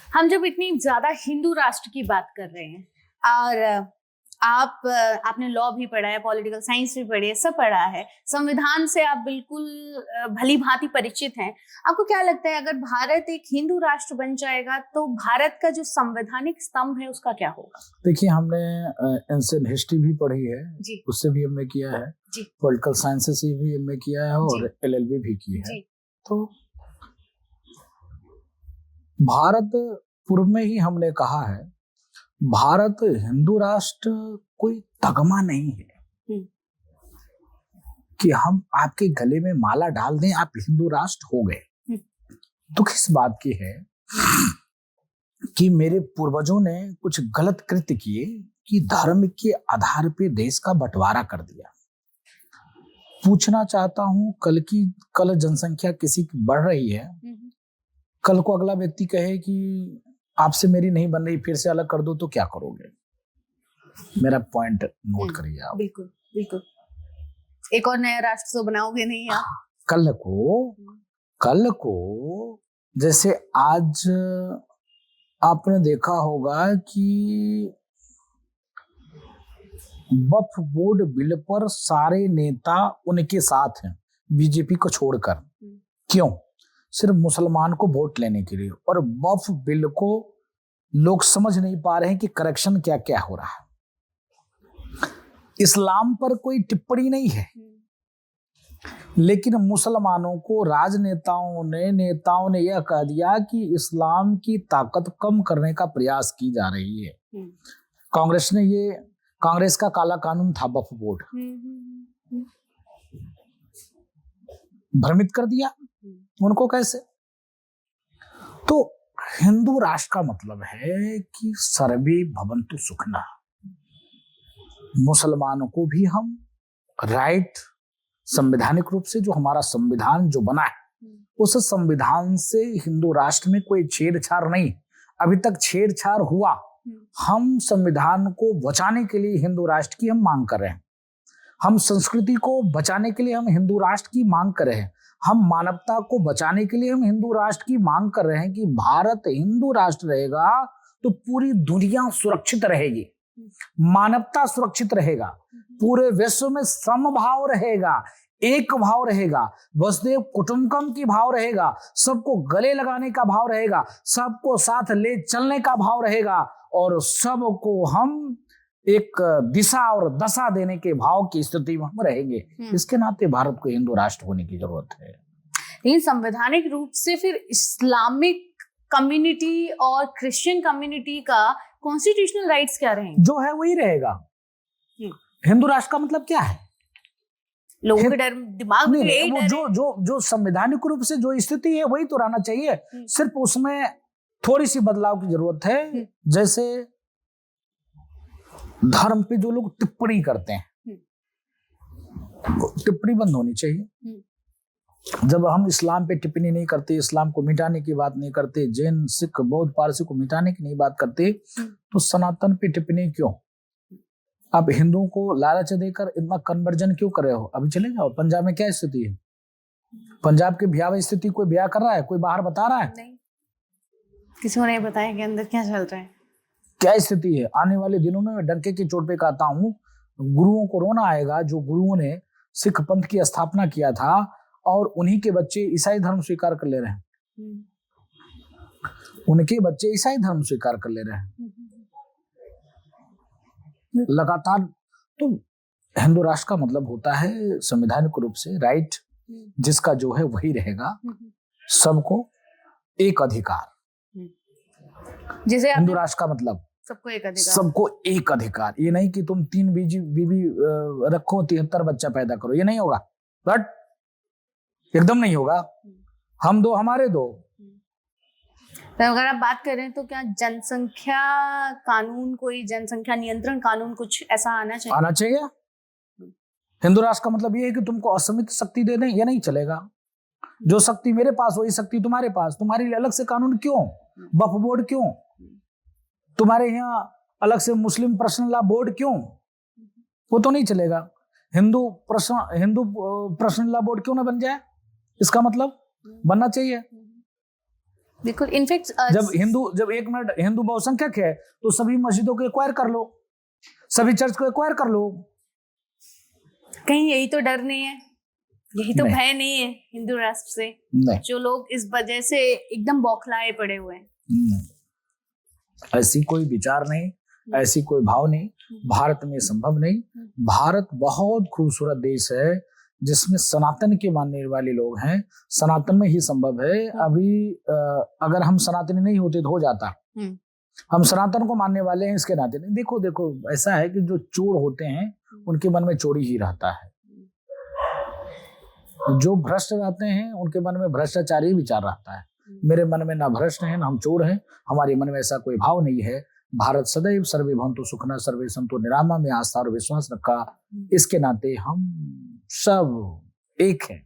हम जब इतनी ज्यादा हिंदू राष्ट्र की बात कर रहे हैं और आपने लॉ भी पढ़ा है, पॉलिटिकल साइंस भी पढ़ी है, सब पढ़ा है, संविधान से आप बिल्कुल भली भांति परिचित हैं। आपको क्या लगता है अगर भारत एक हिंदू राष्ट्र बन जाएगा तो भारत का जो संवैधानिक स्तंभ है उसका क्या होगा? देखिए, हमने एंशिएंट हिस्ट्री भी पढ़ी है जी, उससे भी हमने किया है, पॉलिटिकल साइंसेस से भी हमने किया है और LLB भी की है। तो भारत पूर्व में ही हमने कहा है, भारत हिंदू राष्ट्र कोई तगमा नहीं है कि हम आपके गले में माला डाल दें आप हिंदू राष्ट्र हो गए। दुख इस बात की है कि मेरे पूर्वजों ने कुछ गलत कृत्य किए कि धर्म के आधार पे देश का बंटवारा कर दिया। पूछना चाहता हूं, कल जनसंख्या किसी की बढ़ रही है, कल को अगला व्यक्ति कहे कि आपसे मेरी नहीं बन रही, फिर से अलग कर दो, तो क्या करोगे? मेरा पॉइंट नोट करिए आप। बिल्कुल बिल्कुल। एक और नया राष्ट्र तो बनाओगे नहीं आप? कल को जैसे आज आपने देखा होगा कि वक्फ बोर्ड बिल पर सारे नेता उनके साथ हैं, बीजेपी को छोड़कर। क्यों? सिर्फ मुसलमान को वोट लेने के लिए। और वक्फ बिल को लोग समझ नहीं पा रहे हैं कि करेक्शन क्या क्या हो रहा है। इस्लाम पर कोई टिप्पणी नहीं है, लेकिन मुसलमानों को राजनेताओं ने यह कह दिया कि इस्लाम की ताकत कम करने का प्रयास की जा रही है। कांग्रेस का काला कानून था वक्फ बोर्ड, भ्रमित कर दिया उनको। कैसे? तो हिंदू राष्ट्र का मतलब है कि सर्वे भवन्तु सुखिनः, मुसलमानों को भी हम राइट, संवैधानिक रूप से जो हमारा संविधान जो बना है उस संविधान से हिंदू राष्ट्र में कोई छेड़छाड़ नहीं। अभी तक छेड़छाड़ हुआ, हम संविधान को बचाने के लिए हिंदू राष्ट्र की हम मांग कर रहे हैं, हम संस्कृति को बचाने के लिए हम हिंदू राष्ट्र की मांग कर रहे हैं, हम मानवता को बचाने के लिए हम हिंदू राष्ट्र की मांग कर रहे हैं कि भारत हिंदू राष्ट्र रहेगा तो पूरी दुनिया सुरक्षित रहेगी, मानवता सुरक्षित रहेगा, पूरे विश्व में समभाव रहेगा, एक भाव रहेगा, वसुदेव कुटुंबकम की भाव रहेगा, सबको गले लगाने का भाव रहेगा, सबको साथ ले चलने का भाव रहेगा और सबको हम एक दिशा और दशा देने के भाव की स्थिति में हम रहेंगे। इसके नाते भारत को हिंदू राष्ट्र होने की जरूरत है। लेकिन संवैधानिक रूप से फिर इस्लामिक कम्युनिटी और क्रिश्चियन कम्युनिटी का कॉन्स्टिट्यूशनल राइट्स क्या रहेंगे? जो है वही रहेगा। हिंदू राष्ट्र का मतलब क्या है? लोगों के दिमाग में जो संवैधानिक रूप से जो स्थिति है वही तो रहना चाहिए, सिर्फ उसमें थोड़ी सी बदलाव की जरूरत है। जैसे धर्म पे जो लोग टिप्पणी करते हैं, टिप्पणी बंद होनी चाहिए। जब हम इस्लाम पे टिप्पणी नहीं करते, इस्लाम को मिटाने की बात नहीं करते, जैन सिख बौद्ध पारसी को मिटाने की नहीं बात करते, तो सनातन पे टिप्पणी क्यों? आप हिंदुओं को लालच देकर इतना कन्वर्जन क्यों कर रहे हो? अभी चले जाओ, पंजाब में क्या स्थिति है? पंजाब की भयावह स्थिति कोई ब्याह कर रहा है? कोई बाहर बता रहा है? नहीं, किसी को नहीं बताया कि अंदर क्या चल रहा है, क्या स्थिति है। आने वाले दिनों में मैं डंके की चोट पे कहता हूँ, गुरुओं को रोना आएगा जो गुरुओं ने सिख पंथ की स्थापना किया था और उन्हीं के बच्चे ईसाई धर्म स्वीकार कर ले रहे हैं। उनके बच्चे ईसाई धर्म स्वीकार कर ले रहे हैं लगातार। तो हिंदू राष्ट्र का मतलब होता है संवैधानिक रूप से राइट, जिसका जो है वही रहेगा, सबको एक अधिकार। जैसे हिंदू राष्ट्र का मतलब सबको एक अधिकार, सबको एक अधिकार। ये नहीं कि तुम 3 बीबी रखो 73 बच्चा पैदा करो, ये नहीं होगा, बट एकदम नहीं होगा। हम दो हमारे दो। तो अगर आप बात करें तो क्या जनसंख्या कानून, कोई जनसंख्या नियंत्रण कानून कुछ ऐसा आना चाहिए? हिंदू राष्ट्र का मतलब ये है कि तुमको असीमित शक्ति दे दें, ये नहीं चलेगा। जो शक्ति मेरे पास वही शक्ति तुम्हारे पास। तुम्हारे लिए अलग से कानून क्यों? वक्फ बोर्ड क्यों? तुम्हारे यहाँ अलग से मुस्लिम पर्सनल लॉ बोर्ड क्यों? वो तो नहीं चलेगा। हिंदू पर्सनल लॉ बोर्ड क्यों ना बन जाए? इसका मतलब बनना चाहिए। बिल्कुल। इनफैक्ट जब 1 मिनट हिंदू बहुसंख्यक है तो सभी मस्जिदों को एक्वायर कर लो, सभी चर्च को एक्वायर कर लो। कहीं यही तो डर नहीं है, यही तो नहीं। भय नहीं है हिंदू राष्ट्र से, नहीं, जो लोग इस वजह से एकदम बौखलाए पड़े हुए हैं। ऐसी कोई विचार नहीं, ऐसी कोई भाव नहीं, भारत में संभव नहीं। भारत बहुत खूबसूरत देश है जिसमें सनातन के मानने वाले लोग हैं, सनातन में ही संभव है। अभी अगर हम सनातनी नहीं होते तो हो जाता, हम सनातन को मानने वाले हैं इसके नाते नहीं। देखो ऐसा है कि जो चोर होते हैं उनके मन में चोरी ही रहता है, जो भ्रष्ट रहते हैं उनके मन में भ्रष्टाचारी विचार रहता है। मेरे मन में ना भ्रष्ट है ना हम चोर हैं, हमारे मन में ऐसा कोई भाव नहीं है। भारत सदैव सर्वे भवन्तु सुखिनः सर्वे सन्तु निरामया में आस्था और विश्वास रखा, इसके नाते हम सब एक हैं।